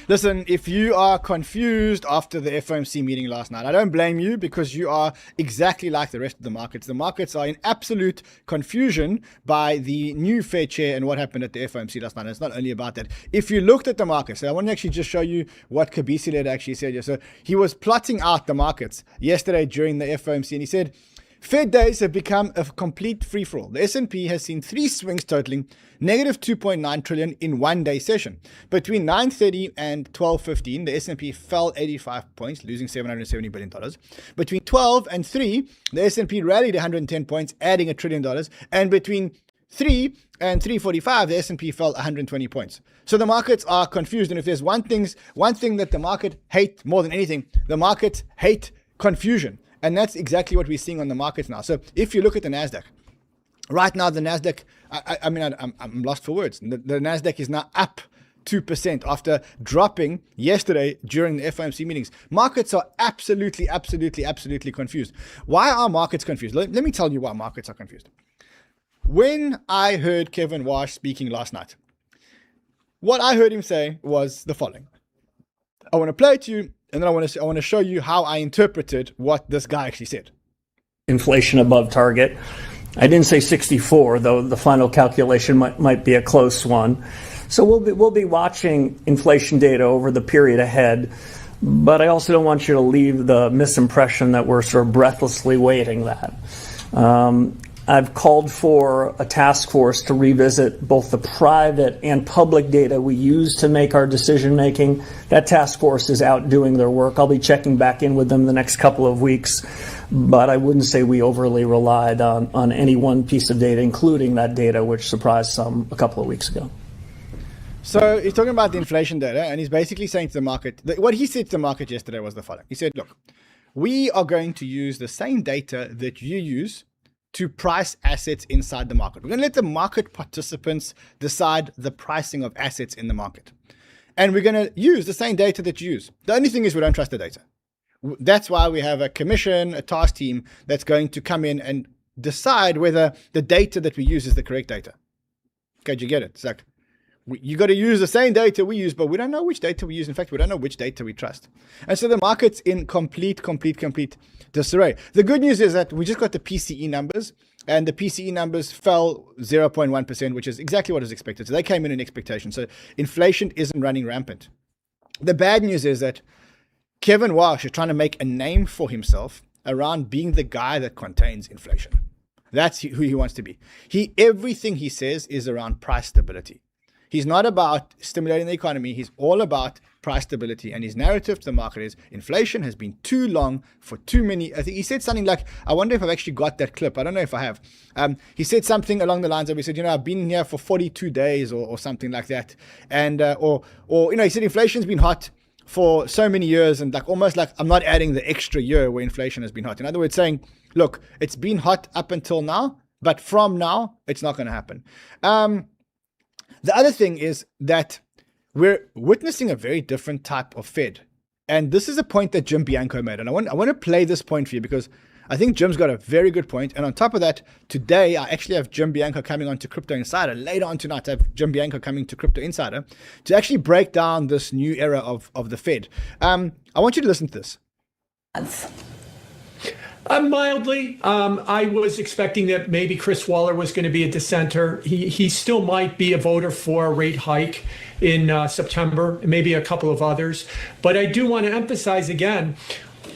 Listen, if you are confused after the FOMC meeting last night, I don't blame you, because you are exactly like the rest of the markets. The markets are in absolute confusion by the new Fed chair and what happened at the FOMC last night. And it's not only about that. If you looked at the markets, so I want to actually just show you what 𝗑𝗫𝗫𝗕𝗓 actually said. So he was plotting out the markets yesterday during the FOMC, and he said, Fed days have become a complete free-for-all. The S&P has seen 3 swings totaling negative 2.9 trillion in one-day session. Between 9:30 and 12:15, the S&P fell 85 points, losing $770 billion. Between 12 and 3, the S&P rallied 110 points, adding $1 trillion. And between 3 and 3:45, the S&P fell 120 points. So the markets are confused. And if there's one thing that the market hates more than anything, the markets hate confusion. And that's exactly what we're seeing on the markets now. So if you look at the NASDAQ, right now the NASDAQ, I'm lost for words. The NASDAQ is now up 2% after dropping yesterday during the FOMC meetings. Markets are absolutely confused. Why are markets confused? Let me tell you why markets are confused. When I heard Kevin Warsh speaking last night, what I heard him say was the following. I want to play it to you, and then I want to show you how I interpreted what this guy actually said. Inflation above target. I didn't say 64, though the final calculation might be a close one. So we'll be watching inflation data over the period ahead. But I also don't want you to leave the misimpression that we're sort of breathlessly waiting that. I've called for a task force to revisit both the private and public data we use to make our decision making. That task force is out doing their work. I'll be checking back in with them the next couple of weeks, but I wouldn't say we overly relied on any one piece of data, including that data, which surprised some a couple of weeks ago. So he's talking about the inflation data, and he's basically saying to the market, what he said to the market yesterday was the following. He said, look, we are going to use the same data that you use to price assets inside the market. We're going to let the market participants decide the pricing of assets in the market. And we're going to use the same data that you use. The only thing is we don't trust the data. That's why we have a commission, a task team that's going to come in and decide whether the data that we use is the correct data. Okay, do you get it? It's like, you got to use the same data we use, but we don't know which data we use. In fact, we don't know which data we trust. And so the market's in complete disarray. The good news is that we just got the PCE numbers, and the PCE numbers fell 0.1%, which is exactly what is expected. So they came in expectation. So inflation isn't running rampant. The bad news is that Kevin Warsh is trying to make a name for himself around being the guy that contains inflation. That's who he wants to be. Everything he says is around price stability. He's not about stimulating the economy. He's all about price stability. And his narrative to the market is inflation has been too long for too many. I think he said something like, I wonder if I've actually got that clip. I don't know if I have. He said something along the lines of, he said, I've been here for 42 days or something like that. And, he said inflation's been hot for so many years, and almost like I'm not adding the extra year where inflation has been hot. In other words, saying, look, it's been hot up until now, but from now, it's not going to happen. The other thing is that we're witnessing a very different type of Fed. And this is a point that 𝗵𝗵𝗃𝗃 made. And I want to play this point for you because I think Jim's got a very good point. And on top of that, today I actually have 𝗵𝗵𝗃𝗃 coming on to Crypto Insider. Later on tonight, I have 𝗵𝗵𝗃𝗃 coming to Crypto Insider to actually break down this new era of the Fed. I want you to listen to this. Mildly. I was expecting that maybe Chris Waller was going to be a dissenter. He still might be a voter for a rate hike in September, maybe a couple of others. But I do want to emphasize again,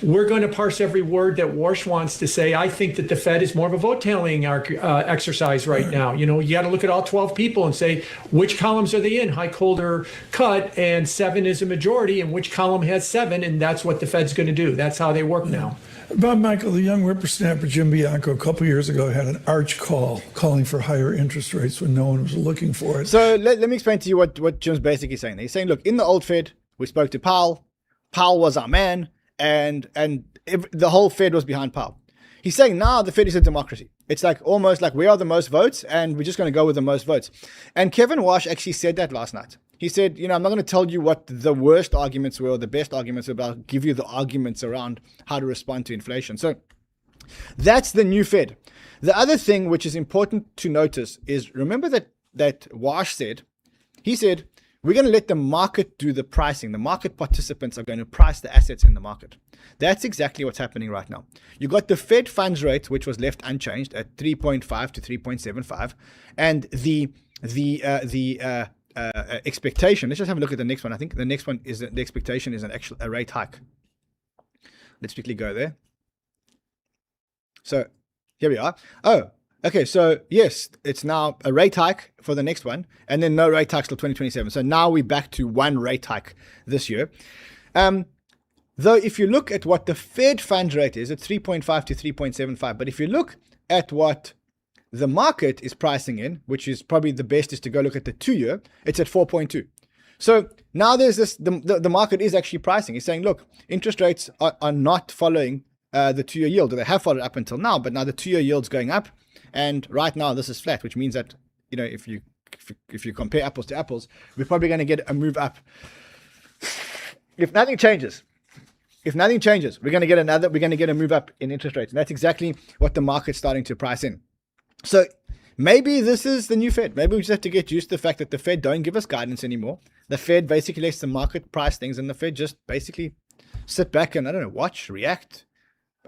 we're going to parse every word that Warsh wants to say. I think that the Fed is more of a vote tallying exercise right now. You got to look at all 12 people and say, which columns are they in? High, cold, or cut, and 7 is a majority, and which column has 7, and that's what the Fed's going to do. That's how they work now. Bob Michael, the young whippersnapper 𝗵𝗵𝗃𝗃 a couple years ago had an arch call calling for higher interest rates when no one was looking for it. So let me explain to you what Jim's basically saying. He's saying, look, in the old Fed, we spoke to Powell. Powell was our man, and the whole Fed was behind Powell. He's saying now the Fed is a democracy. It's like almost like we are the most votes, and we're just going to go with the most votes. And Kevin Warsh actually said that last night. He said, I'm not going to tell you what the worst arguments were or the best arguments were, but I'll give you the arguments around how to respond to inflation. So that's the new Fed. The other thing which is important to notice is, remember that Warsh said, he said, we're going to let the market do the pricing. The market participants are going to price the assets in the market. That's exactly what's happening right now. You got the Fed funds rate, which was left unchanged at 3.5 to 3.75, and the expectation. Let's just have a look at the next one. I think the next one is the expectation is a rate hike. Let's quickly go there. So here we are. Oh, okay. So yes, it's now a rate hike for the next one, and then no rate hikes till 2027. So now we're back to one rate hike this year. Though if you look at what the Fed funds rate is, it's 3.5 to 3.75. But if you look at what the market is pricing in, which is probably the best is to go look at the 2-year, it's at 4.2. So now there's this, the market is actually pricing. It's saying, look, interest rates are not following the 2-year yield. They have followed up until now, but now the 2-year yield's going up. And right now this is flat, which means that, you know, if you compare apples to apples, we're probably going to get a move up. If nothing changes, we're going to get a move up in interest rates. And that's exactly what the market's starting to price in. So maybe this is the new Fed. Maybe we just have to get used to the fact that the Fed don't give us guidance anymore. The Fed basically lets the market price things, and the Fed just basically sit back and, I don't know, watch, react.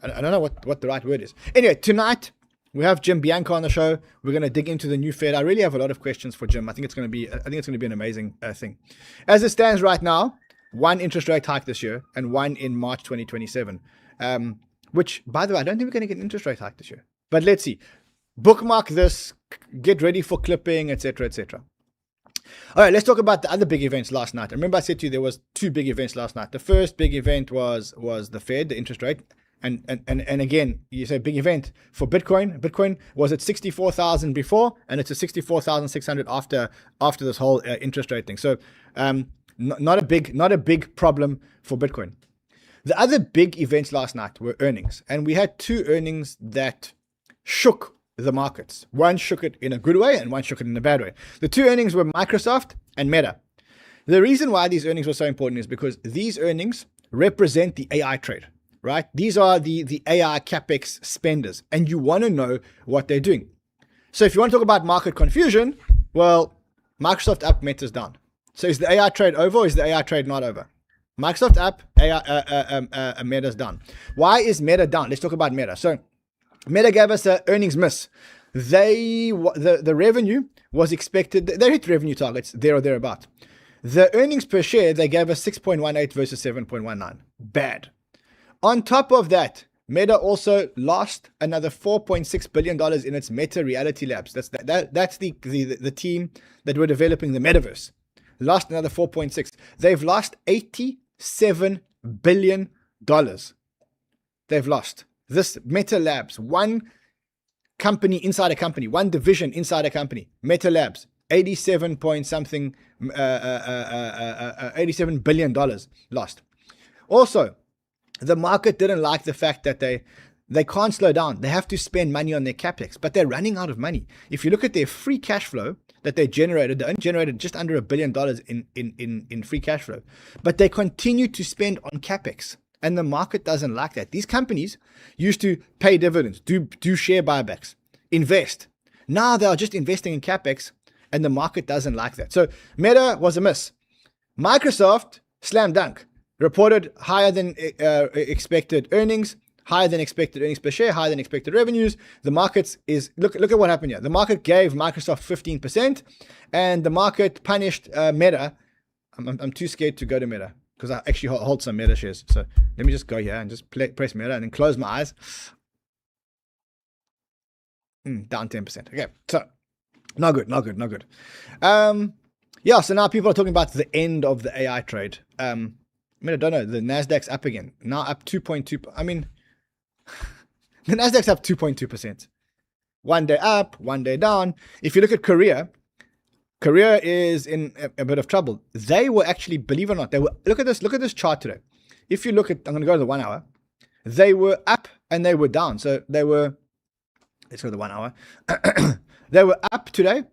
I don't know what the right word is. Anyway, tonight we have Jim Bianco on the show. We're going to dig into the new Fed. I really have a lot of questions for Jim. I think it's going to be an amazing thing. As it stands right now, one interest rate hike this year and one in March 2027. Which, by the way, I don't think we're going to get an interest rate hike this year. But let's see. Bookmark this, get ready for clipping, etc., etc. All right, let's talk about the other big events last night. Remember I said to you there was 2 big events last night. The first big event was the Fed, the interest rate. And again, you say big event for Bitcoin. Bitcoin was at 64,000 before, and it's at 64,600 after this whole interest rate thing. So not a big problem for Bitcoin. The other big events last night were earnings, and we had 2 earnings that shook the markets. One shook it in a good way and one shook it in a bad way. The 2 earnings were Microsoft and Meta. The reason why these earnings were so important is because these earnings represent the AI trade, right? These are the AI CapEx spenders, and you want to know what they're doing. So if you want to talk about market confusion, well, Microsoft up, Meta's down. So is the AI trade over or is the AI trade not over? Microsoft up, AI, Meta's down. Why is Meta down? Let's talk about Meta. So Meta gave us an earnings miss. The revenue was expected, they hit revenue targets there or thereabout. The earnings per share, they gave us 6.18 versus 7.19. Bad. On top of that, Meta also lost another $4.6 billion in its Meta Reality Labs. That's the team that were developing the metaverse. Lost another 4.6. They've lost $87 billion. They've lost. This Meta Labs, one company inside a company, one division inside a company, Meta Labs, $87 billion lost. Also, the market didn't like the fact that they can't slow down. They have to spend money on their capex, but they're running out of money. If you look at their free cash flow that they only generated just under $1 billion in free cash flow, but they continue to spend on capex. And the market doesn't like that. These companies used to pay dividends, do share buybacks, invest. Now they are just investing in capex, and the market doesn't like that. So Meta was a miss. Microsoft, slam dunk, reported higher than expected earnings, higher than expected earnings per share, higher than expected revenues. The markets is look at what happened here. The market gave Microsoft 15%, and the market punished Meta. I'm too scared to go to Meta, because I actually hold some Meta shares. So let me just go here and just press Meta and then close my eyes. Down 10%. Okay, so not good. Yeah, so now people are talking about the end of the AI trade. I mean, I don't know. The Nasdaq's up again. Now up 2.2. I mean, the Nasdaq's up 2.2%. One day up, one day down. If you look at Korea is in a bit of trouble. They were actually, believe it or not, look at this chart today. If you look at, I'm going to go to the 1 hour. They were up and they were down. So they were, let's go to the 1 hour. They were up today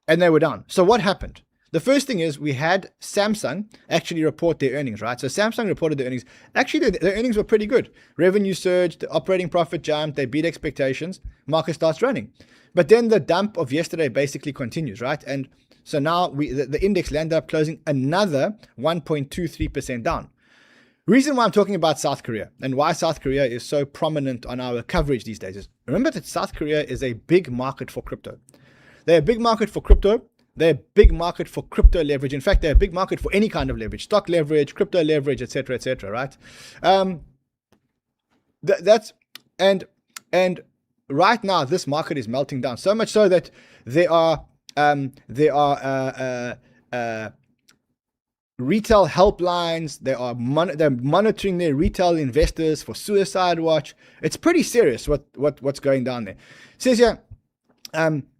and they were down. So what happened? The first thing is we had Samsung actually report their earnings, right? So Samsung reported their earnings. Actually, their earnings were pretty good. Revenue surged, the operating profit jumped, they beat expectations, market starts running. But then the dump of yesterday basically continues, right? And So now the index landed up closing another 1.23% down. Reason why I'm talking about South Korea and why South Korea is so prominent on our coverage these days is, remember that South Korea is a big market for crypto. They're a big market for crypto. They're a big market for crypto leverage. In fact, they're a big market for any kind of leverage, stock leverage, crypto leverage, etc., right? And right now, this market is melting down so much so that there are retail helplines. They're monitoring their retail investors for suicide watch. It's pretty serious what's going down there. It says here,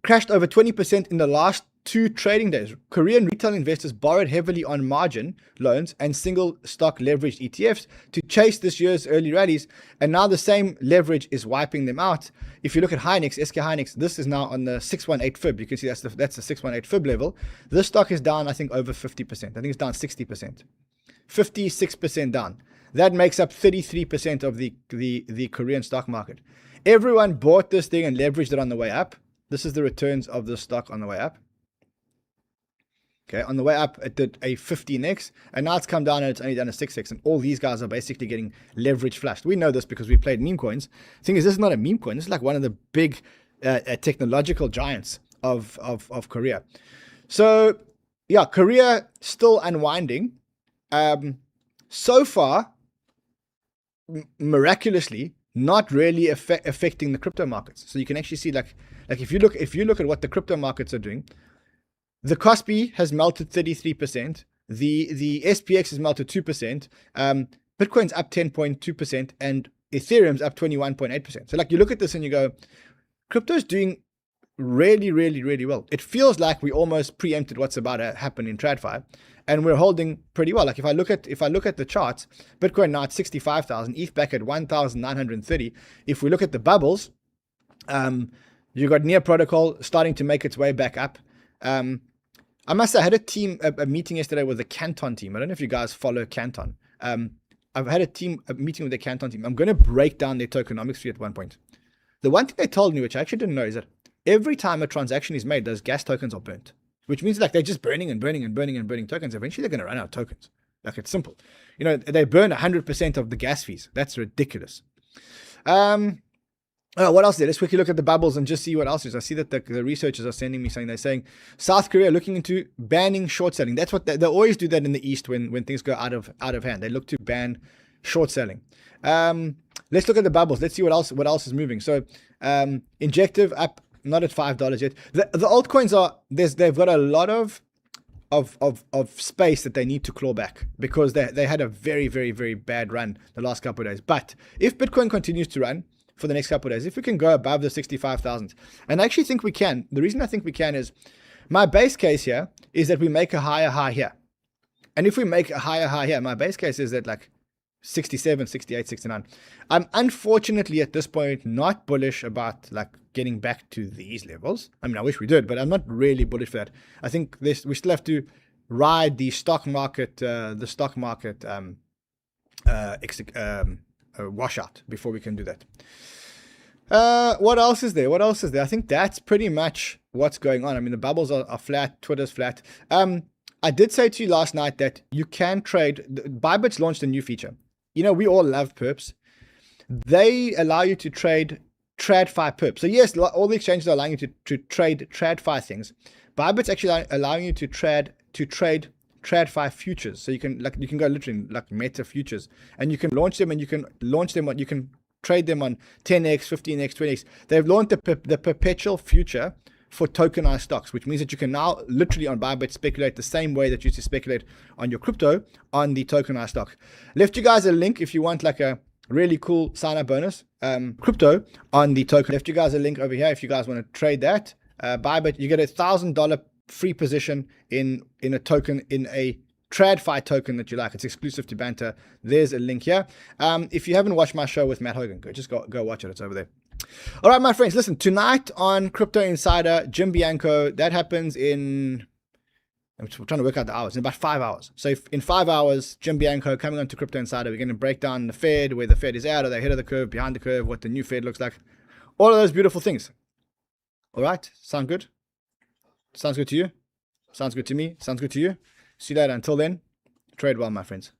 crashed over 20% in the last 2 trading days. Korean retail investors borrowed heavily on margin loans and single stock leveraged ETFs to chase this year's early rallies, and now the same leverage is wiping them out. If you look at Hynix, SKHYNIX, this is now on the 618 fib. You can see that's the 618 fib level. This stock is down, I think, over 50%. I think it's down 60%. 56% down. That makes up 33% of the Korean stock market. Everyone bought this thing and leveraged it on the way up. This is the returns of the stock on the way up. Okay, on the way up, it did a 15x, and now it's come down and it's only done a 6x, and all these guys are basically getting leverage flashed. We know this because we played meme coins. The thing is, this is not a meme coin. This is like one of the big technological giants of Korea. So, yeah, Korea still unwinding. So far, miraculously, not really affecting the crypto markets. So you can actually see, like if you look at what the crypto markets are doing, the KOSPI has melted 33%. The SPX has melted 2%. Bitcoin's up 10.2%, and Ethereum's up 21.8%. So, like, you look at this and you go, crypto's doing really, really, really well. It feels like we almost preempted what's about to happen in TradFi, and we're holding pretty well. Like, if I look at the charts, Bitcoin now at 65,000, ETH back at 1,930. If we look at the bubbles, you got Near Protocol starting to make its way back up. I must say, I had a meeting yesterday with the Canton team. I don't know if you guys follow Canton. I've had a meeting with the Canton team. I'm going to break down their tokenomics fee at one point. The one thing they told me, which I actually didn't know, is that every time a transaction is made, those gas tokens are burnt, which means like they're just burning tokens. Eventually, they're going to run out of tokens. Like, it's simple. You know, they burn 100% of the gas fees. That's ridiculous. What else is there? Let's quickly look at the bubbles and just see what else is. I see that the researchers are sending me something. They're saying South Korea looking into banning short selling. That's what they always do that in the East when things go out of hand. They look to ban short selling. Let's look at the bubbles. Let's see what else is moving. So Injective up, not at $5 yet. The altcoins are they've got a lot of space that they need to claw back because they had a very, very, very bad run the last couple of days. But if Bitcoin continues to run for the next couple of days, if we can go above the 65,000, and I actually think we can. The reason I think we can is my base case here is that we make a higher high here. And if we make a higher high here, my base case is that like 67, 68, 69. I'm unfortunately at this point not bullish about like getting back to these levels. I mean, I wish we did, but I'm not really bullish for that. I think we still have to ride the stock market, washout before we can do that. What else is there? I think that's pretty much what's going on. I mean, the bubbles are flat. Twitter's flat. I did say to you last night that you can trade. Bybit's launched a new feature. You know, we all love Perps. They allow you to trade TradFi Perps. So yes, all the exchanges are allowing you to trade TradFi things. Bybit's actually allowing you to trade TradFi futures. So you can go literally like meta futures, and you can launch them, and you can trade them on 10x, 15x, 20x. They've launched the perpetual future for tokenized stocks, which means that you can now literally on Bybit speculate the same way that you used to speculate on your crypto on the tokenized stock. Left you guys a link if you want like a really cool sign-up bonus, crypto on the token. Left you guys a link over here if you guys want to trade that. Bybit, you get $1,000 free position in a token, in a TradFi token that you like. It's exclusive to Banter. There's a link here. If you haven't watched my show with Matt Hogan, go watch it. It's over there. All right, my friends, listen, tonight on Crypto Insider, 𝗔𝗫𝗕𝗃, that happens in, I'm trying to work out the hours, in about 5 hours. So if in 5 hours, 𝗔𝗫𝗃𝗃 coming on to Crypto Insider, we're going to break down the Fed, where the Fed is at, are they ahead of the curve, behind the curve, what the new Fed looks like, all of those beautiful things. All right, sound good? Sounds good to you? Sounds good to me. Sounds good to you. See you later. Until then, trade well, my friends.